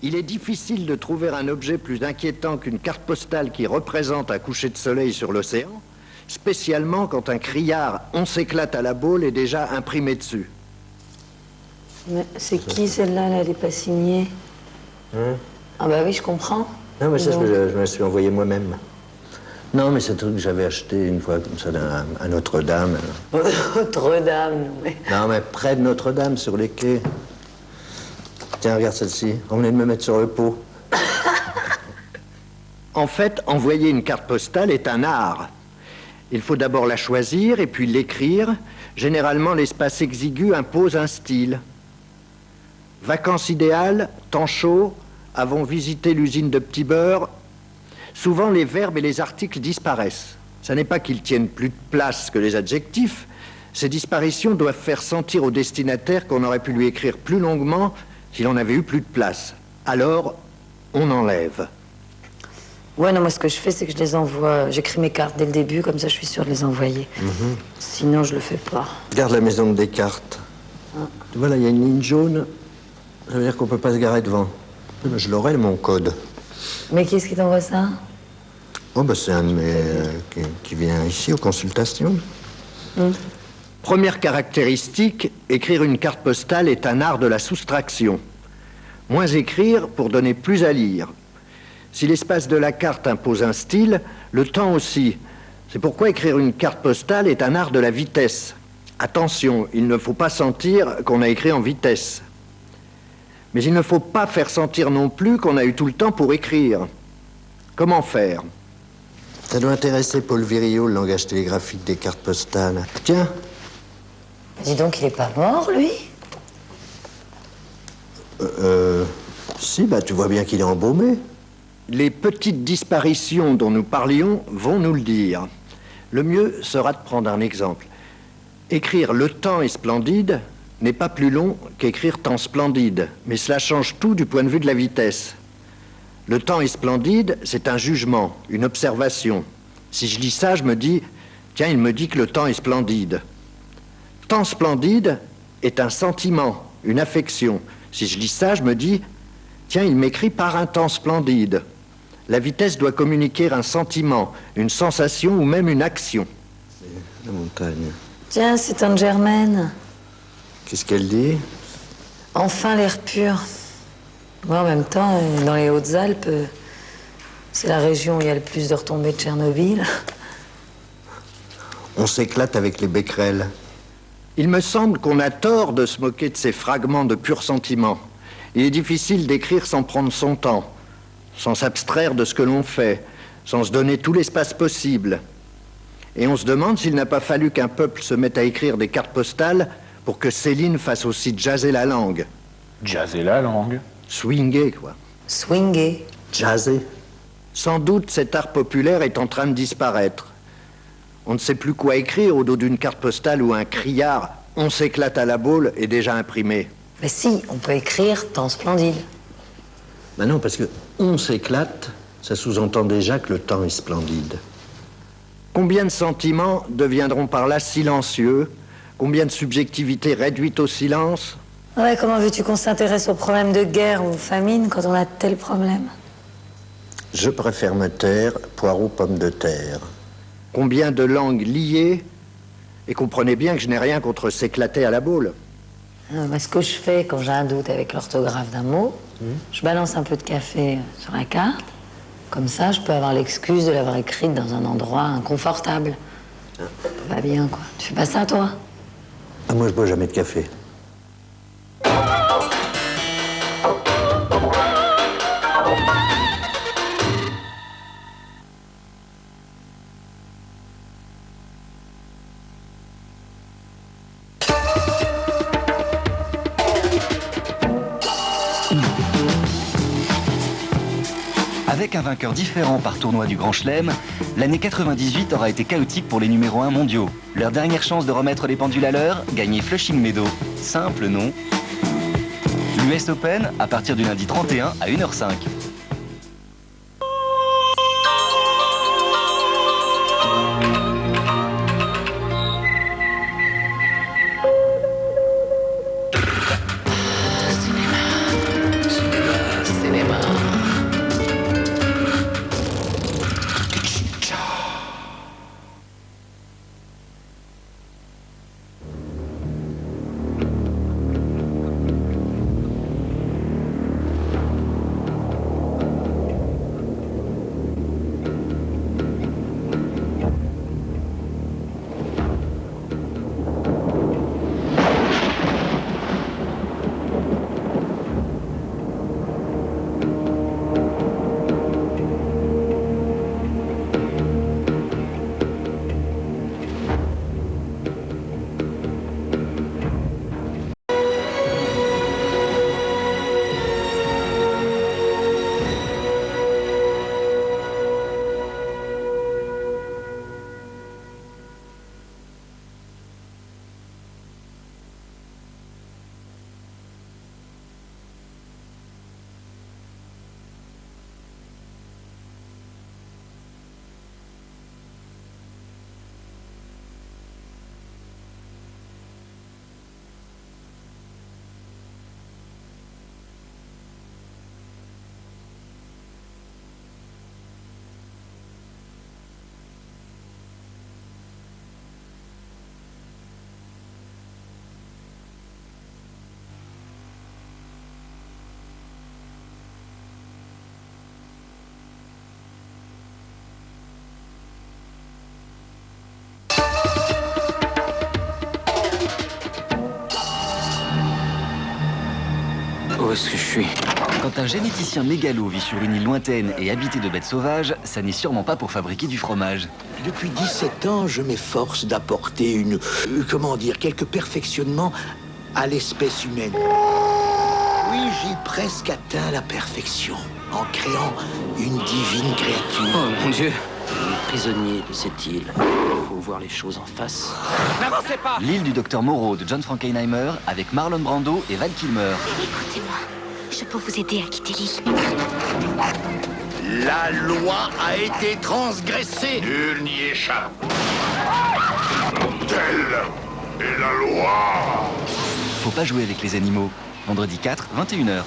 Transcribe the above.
Il est difficile de trouver un objet plus inquiétant qu'une carte postale qui représente un coucher de soleil sur l'océan, spécialement quand un criard « On s'éclate à la boule » est déjà imprimé dessus. Mais c'est qui celle-là, là, elle n'est pas signée? Ah bah oui, je comprends. Non, mais ça, je me suis envoyé moi-même. Non, mais c'est un truc que j'avais acheté une fois comme ça à Notre-Dame. Notre-Dame, mais... Non, mais près de Notre-Dame, sur les quais. Tiens, regarde celle-ci. On venait de me mettre sur le pot. En fait, envoyer une carte postale est un art. Il faut d'abord la choisir et puis l'écrire. Généralement, l'espace exigu impose un style. Vacances idéales, temps chaud, avons visité l'usine de Petit Beurre. Souvent, les verbes et les articles disparaissent. Ce n'est pas qu'ils tiennent plus de place que les adjectifs. Ces disparitions doivent faire sentir au destinataire qu'on aurait pu lui écrire plus longuement s'il en avait eu plus de place. Alors, on enlève. Ouais, non, moi, ce que je fais, c'est que je les envoie... J'écris mes cartes dès le début, comme ça, je suis sûre de les envoyer. Sinon, je le fais pas. Regarde la maison de Descartes. Tu vois, là, il y a une ligne jaune. Ça veut dire qu'on peut pas se garer devant. Je l'aurai, mon code. Mais qui est-ce qui t'envoie ça? Oh, bah, c'est un de mes... qui vient ici, aux consultations. Première caractéristique, écrire une carte postale est un art de la soustraction. Moins écrire pour donner plus à lire. Si l'espace de la carte impose un style, le temps aussi. C'est pourquoi écrire une carte postale est un art de la vitesse. Attention, il ne faut pas sentir qu'on a écrit en vitesse. Mais il ne faut pas faire sentir non plus qu'on a eu tout le temps pour écrire. Comment faire? Ça doit intéresser Paul Virilio, le langage télégraphique des cartes postales. Tiens. Dis donc, il est pas mort, lui? Si, bah tu vois bien qu'il est embaumé. Les petites disparitions dont nous parlions vont nous le dire. Le mieux sera de prendre un exemple. Écrire « Le temps est splendide » n'est pas plus long qu'écrire « Temps splendide », mais cela change tout du point de vue de la vitesse. Le temps est splendide, c'est un jugement, une observation. Si je lis ça, je me dis « Tiens, il me dit que le temps est splendide ». Temps splendide est un sentiment, une affection. Si je lis ça, je me dis « Tiens, il m'écrit par un temps splendide ». La vitesse doit communiquer un sentiment, une sensation ou même une action. La montagne. Tiens, c'est Tante Germaine. Qu'est-ce qu'elle dit? Enfin l'air pur. Moi, en même temps, dans les Hautes-Alpes, c'est la région où il y a le plus de retombées de Tchernobyl. On s'éclate avec les becquerels. Il me semble qu'on a tort de se moquer de ces fragments de pur sentiment. Il est difficile d'écrire sans prendre son temps, sans s'abstraire de ce que l'on fait, sans se donner tout l'espace possible. Et on se demande s'il n'a pas fallu qu'un peuple se mette à écrire des cartes postales pour que Céline fasse aussi jazzer la langue. Jazzer la langue? Swinguer, quoi. Swinguer. Jazzer. Sans doute, cet art populaire est en train de disparaître. On ne sait plus quoi écrire au dos d'une carte postale où un criard « On s'éclate à la boule » est déjà imprimé. Mais si, on peut écrire « Temps splendide ». Ben non, parce que « On s'éclate », ça sous-entend déjà que le temps est splendide. Combien de sentiments deviendront par là silencieux? Combien de subjectivités réduites au silence? Ouais, comment veux-tu qu'on s'intéresse aux problèmes de guerre ou de famine quand on a tel problème? Je préfère me taire, poireaux, pommes de terre. Combien de langues liées? Et comprenez bien que je n'ai rien contre s'éclater à la boule. Ce que je fais quand j'ai un doute avec l'orthographe d'un mot, je balance un peu de café sur la carte. Comme ça, je peux avoir l'excuse de l'avoir écrite dans un endroit inconfortable. Ça va bien, quoi. Tu fais pas ça, toi? Ah, moi, je bois jamais de café. Avec un vainqueur différent par tournoi du Grand Chelem, l'année 98 aura été chaotique pour les numéros 1 mondiaux. Leur dernière chance de remettre les pendules à l'heure, gagner Flushing Meadow. Simple, non? L'US Open, à partir du lundi 31 à 1h05. Où est-ce que je suis? Quand un généticien mégalo vit sur une île lointaine et habité de bêtes sauvages, ça n'est sûrement pas pour fabriquer du fromage. Depuis 17 ans, je m'efforce d'apporter quelques perfectionnements à l'espèce humaine. Oui, j'ai presque atteint la perfection en créant une divine créature. Oh mon Dieu! On est prisonnier de cette île. Il faut voir les choses en face. N'avancez pas! L'île du docteur Moreau de John Frankenheimer avec Marlon Brando et Val Kilmer. Écoutez-moi, je peux vous aider à quitter l'île. La loi a été transgressée. Nul n'y échappe. Telle est la loi. Faut pas jouer avec les animaux. Vendredi 4, 21h.